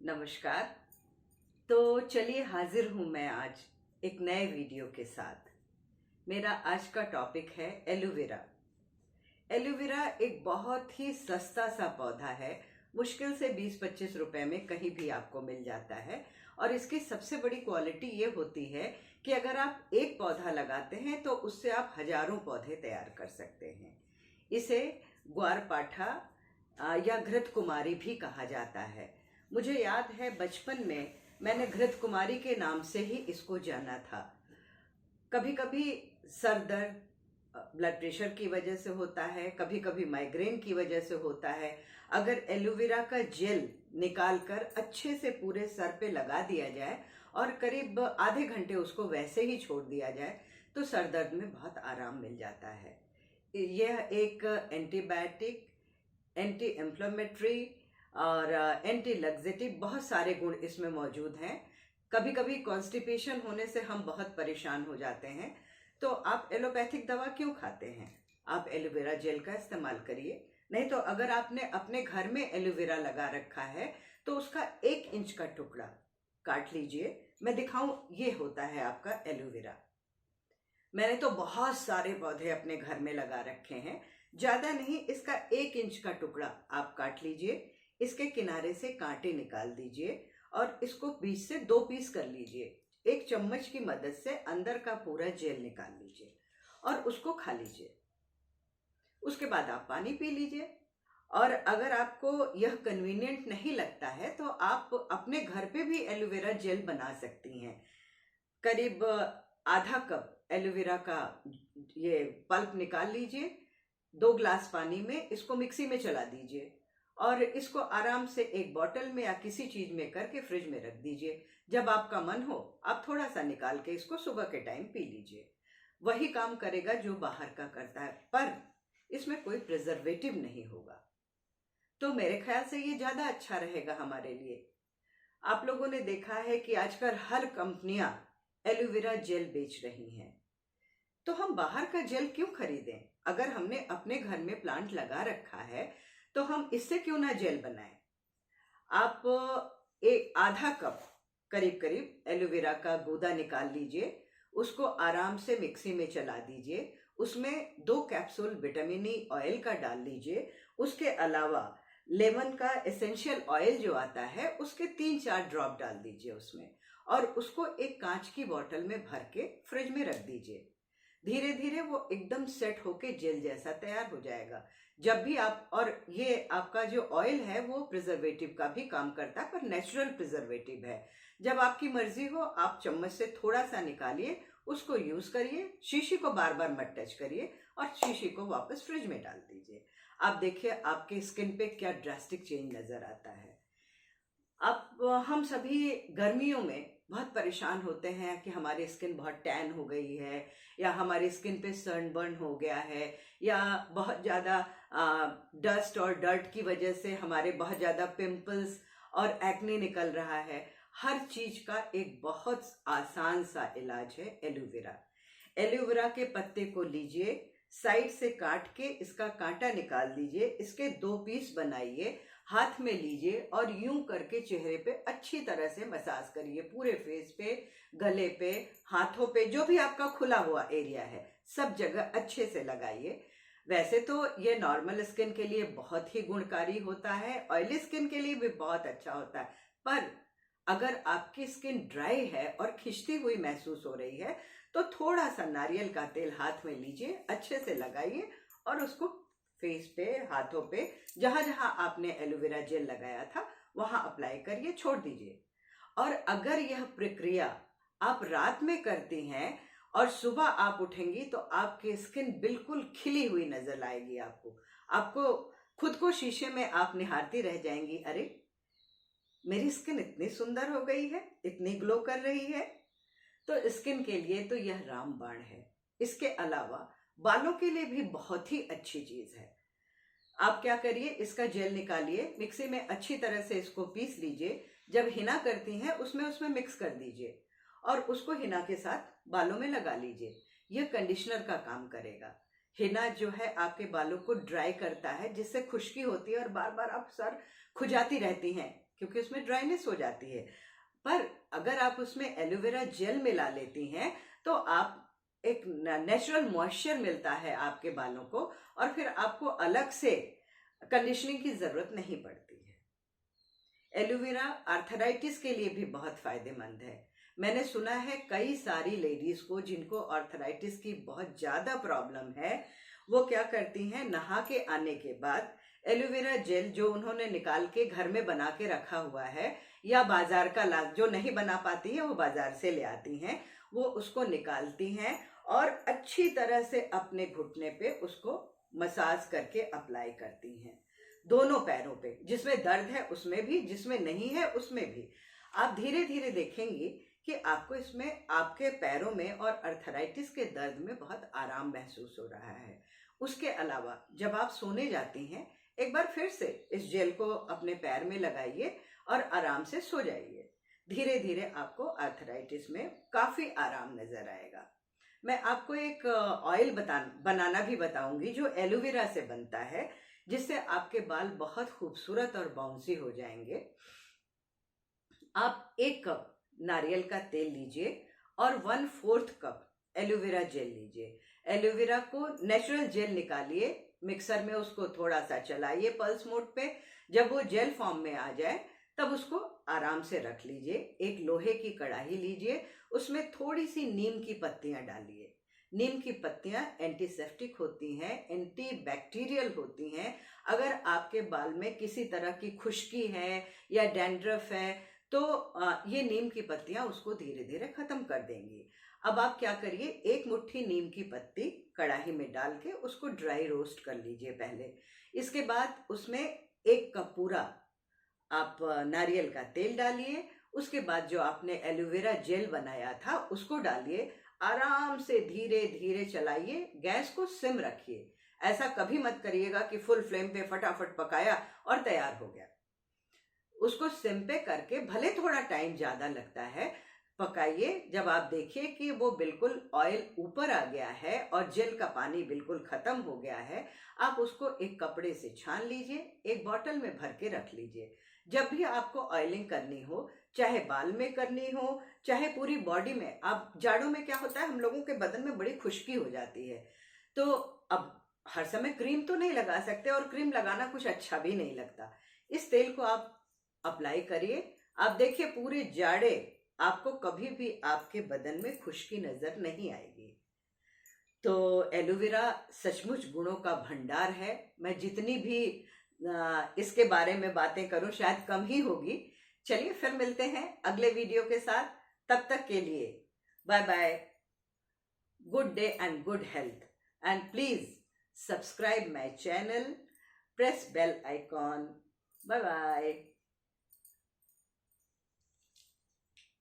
नमस्कार। तो चलिए हाजिर हूँ मैं आज एक नए वीडियो के साथ। मेरा आज का टॉपिक है एलोवेरा। एलोवेरा एक बहुत ही सस्ता सा पौधा है। मुश्किल से 20-25 रुपए में कहीं भी आपको मिल जाता है। और इसकी सबसे बड़ी क्वालिटी ये होती है कि अगर आप एक पौधा लगाते हैं तो उससे आप हजारों पौधे तैयार कर सकते हैं। इसे ग्वारपाठा या घृत कुमारी भी कहा जाता है। मुझे याद है बचपन में मैंने घृत कुमारी के नाम से ही इसको जाना था। कभी कभी सर दर्द ब्लड प्रेशर की वजह से होता है, कभी कभी माइग्रेन की वजह से होता है। अगर एलोवेरा का जेल निकाल कर अच्छे से पूरे सर पे लगा दिया जाए और करीब आधे घंटे उसको वैसे ही छोड़ दिया जाए तो सर दर्द में बहुत आराम मिल जाता है। यह एक एंटीबायोटिक, एंटी इन्फ्लेमेटरी और एंटी लग्जेटिव बहुत सारे गुण इसमें मौजूद हैं। कभी कभी कॉन्स्टिपेशन होने से हम बहुत परेशान हो जाते हैं, तो आप एलोपैथिक दवा क्यों खाते हैं? आप एलोवेरा जेल का इस्तेमाल करिए। नहीं तो अगर आपने अपने घर में एलोवेरा लगा रखा है तो उसका 1 इंच का टुकड़ा काट लीजिए। मैं दिखाऊं, ये होता है आपका एलोवेरा। मैंने तो बहुत सारे पौधे अपने घर में लगा रखे हैं। ज्यादा नहीं, इसका 1 इंच का टुकड़ा आप काट लीजिए। इसके किनारे से कांटे निकाल दीजिए और इसको बीच से 2 पीस कर लीजिए। एक चम्मच की मदद से अंदर का पूरा जेल निकाल लीजिए और उसको खा लीजिए। उसके बाद आप पानी पी लीजिए। और अगर आपको यह कन्वीनियंट नहीं लगता है तो आप अपने घर पे भी एलोवेरा जेल बना सकती हैं। करीब आधा कप एलोवेरा का ये पल्प निकाल लीजिए। 2 ग्लास पानी में इसको मिक्सी में चला दीजिए और इसको आराम से एक बोतल में या किसी चीज में करके फ्रिज में रख दीजिए। जब आपका मन हो आप थोड़ा सा निकाल के इसको सुबह के टाइम पी लीजिए। वही काम करेगा जो बाहर का करता है, पर इसमें कोई प्रिजर्वेटिव नहीं होगा। तो मेरे ख्याल से ये ज्यादा अच्छा रहेगा हमारे लिए। आप लोगों ने देखा है कि आजकल हर कंपनियां एलोवेरा जेल बेच रही हैं, तो हम बाहर का जेल क्यों खरीदें? अगर हमने अपने घर में प्लांट लगा रखा है तो हम इससे क्यों ना जेल बनाएं? आप एक आधा कप करीब करीब एलोवेरा का गूदा निकाल लीजिए। उसको आराम से मिक्सी में चला दीजिए। उसमें 2 कैप्सूल विटामिन ई ऑयल का डाल लीजिए। उसके अलावा लेमन का एसेंशियल ऑयल जो आता है उसके 3-4 ड्रॉप डाल दीजिए उसमें, और उसको एक कांच की बोतल में भर के फ्रिज में रख दीजिए। धीरे धीरे वो एकदम सेट होके जेल जैसा तैयार हो जाएगा। जब भी आप, और ये आपका जो ऑयल है वो प्रिजर्वेटिव का भी काम करता है, पर नेचुरल प्रिजर्वेटिव है। जब आपकी मर्जी हो आप चम्मच से थोड़ा सा निकालिए, उसको यूज करिए। शीशी को बार बार मत टच करिए और शीशी को वापस फ्रिज में डाल दीजिए। आप देखिए आपके स्किन पे क्या ड्रास्टिक चेंज नजर आता है। अब हम सभी गर्मियों में बहुत परेशान होते हैं कि हमारी स्किन बहुत टैन हो गई है, या हमारी स्किन पे सनबर्न हो गया है, या बहुत ज़्यादा डस्ट और डर्ट की वजह से हमारे बहुत ज़्यादा पिंपल्स और एक्ने निकल रहा है। हर चीज का एक बहुत आसान सा इलाज है एलोवेरा। एलोवेरा के पत्ते को लीजिए, साइड से काट के इसका कांटा निकाल दीजिए, इसके 2 पीस बनाइए, हाथ में लीजिए और यूं करके चेहरे पे अच्छी तरह से मसाज करिए। पूरे फेस पे, गले पे, हाथों पे, जो भी आपका खुला हुआ एरिया है सब जगह अच्छे से लगाइए। वैसे तो ये नॉर्मल स्किन के लिए बहुत ही गुणकारी होता है, ऑयली स्किन के लिए भी बहुत अच्छा होता है, पर अगर आपकी स्किन ड्राई है और खिंचती हुई महसूस हो रही है तो थोड़ा सा नारियल का तेल हाथ में लीजिए, अच्छे से लगाइए और उसको फेस पे, हाथों पे, जहां जहां आपने एलोवेरा जेल लगाया था वहां अप्लाई करिए, छोड़ दीजिए। और अगर यह प्रक्रिया आप रात में करती हैं और सुबह आप उठेंगी तो आपकी स्किन बिल्कुल खिली हुई नजर आएगी। आपको खुद को शीशे में आप निहारती रह जाएंगी, अरे मेरी स्किन इतनी सुंदर हो गई है, इतनी ग्लो कर रही है। तो स्किन के लिए तो यह रामबाण है। इसके अलावा बालों के लिए भी बहुत ही अच्छी चीज है। आप क्या करिए, इसका जेल निकालिए, मिक्सी में अच्छी तरह से इसको पीस लीजिए। जब हिना करती हैं उसमें मिक्स कर दीजिए और उसको हिना के साथ बालों में लगा लीजिए। यह कंडीशनर का काम करेगा। हिना जो है आपके बालों को ड्राई करता है, जिससे खुश्की होती है और बार बार आप सर खुजाती रहती हैं, क्योंकि उसमें ड्राइनेस हो जाती है। पर अगर आप उसमें एलोवेरा जेल मिला लेती हैं तो आप एक नेचुरल मॉइस्चर मिलता है आपके बालों को, और फिर आपको अलग से कंडीशनिंग की जरूरत नहीं पड़ती है। एलोवेरा आर्थराइटिस के लिए भी बहुत फायदेमंद है। मैंने सुना है कई सारी लेडीज को जिनको आर्थराइटिस की बहुत ज्यादा प्रॉब्लम है, वो क्या करती हैं, नहा के आने के बाद एलोवेरा जेल जो उन्होंने निकाल के घर में बना के रखा हुआ है, या बाजार का जो नहीं बना पाती है वो बाजार से ले आती हैं, वो उसको निकालती हैं और अच्छी तरह से अपने घुटने पे उसको मसाज करके अप्लाई करती हैं, दोनों पैरों पे, जिसमें दर्द है उसमें भी, जिसमें नहीं है उसमें भी। आप धीरे धीरे देखेंगी कि आपको इसमें आपके पैरों में और अर्थराइटिस के दर्द में बहुत आराम महसूस हो रहा है। उसके अलावा जब आप सोने जाती हैं, एक बार फिर से इस जेल को अपने पैर में लगाइए और आराम से सो जाइए। धीरे धीरे आपको आर्थराइटिस में काफी आराम नजर आएगा। मैं आपको एक ऑयल बनाना भी बताऊंगी जो एलोवेरा से बनता है, जिससे आपके बाल बहुत खूबसूरत और बाउंसी हो जाएंगे। आप 1 कप नारियल का तेल लीजिए और 1/4 कप एलोवेरा जेल लीजिए। एलोवेरा को नेचुरल जेल निकालिए, मिक्सर में उसको थोड़ा सा चलाइए पल्स मोड पे। जब वो जेल फॉर्म में आ जाए तब उसको आराम से रख लीजिए। एक लोहे की कढ़ाई लीजिए, उसमें थोड़ी सी नीम की पत्तियां डालिए। नीम की पत्तियां एंटीसेप्टिक होती हैं, एंटीबैक्टीरियल होती हैं। अगर आपके बाल में किसी तरह की खुश्की है या डैंड्रफ है तो ये नीम की पत्तियां उसको धीरे धीरे खत्म कर देंगी। अब आप क्या करिए, 1 मुट्ठी नीम की पत्ती कढ़ाई में डाल के उसको ड्राई रोस्ट कर लीजिए पहले। इसके बाद उसमें 1 कप पूरा आप नारियल का तेल डालिए। उसके बाद जो आपने एलोवेरा जेल बनाया था उसको डालिए, आराम से धीरे धीरे चलाइए, गैस को सिम रखिए। ऐसा कभी मत करिएगा कि फुल फ्लेम पे फटाफट पकाया और तैयार हो गया। उसको सिम पे करके, भले थोड़ा टाइम ज्यादा लगता है, पकाइए। जब आप देखिए कि वो बिल्कुल ऑयल ऊपर आ गया है और जेल का पानी बिल्कुल खत्म हो गया है, आप उसको एक कपड़े से छान लीजिए, एक बोतल में भर के रख लीजिए। जब भी आपको ऑयलिंग करनी हो, चाहे बाल में करनी हो चाहे पूरी बॉडी में, आप जाड़ों में क्या होता है, हम लोगों के बदन में बड़ी खुश्की हो जाती है, तो अब हर समय क्रीम तो नहीं लगा सकते और क्रीम लगाना कुछ अच्छा भी नहीं लगता। इस तेल को आप अप्लाई करिए, आप देखिए पूरे जाड़े आपको कभी भी आपके बदन में खुश्की नजर नहीं आएगी। तो एलोवेरा सचमुच गुणों का भंडार है। मैं जितनी भी इसके बारे में बातें करूं शायद कम ही होगी। चलिए फिर मिलते हैं अगले वीडियो के साथ। तब तक के लिए bye bye, good day and good health, and please subscribe my channel, press bell icon. Bye bye.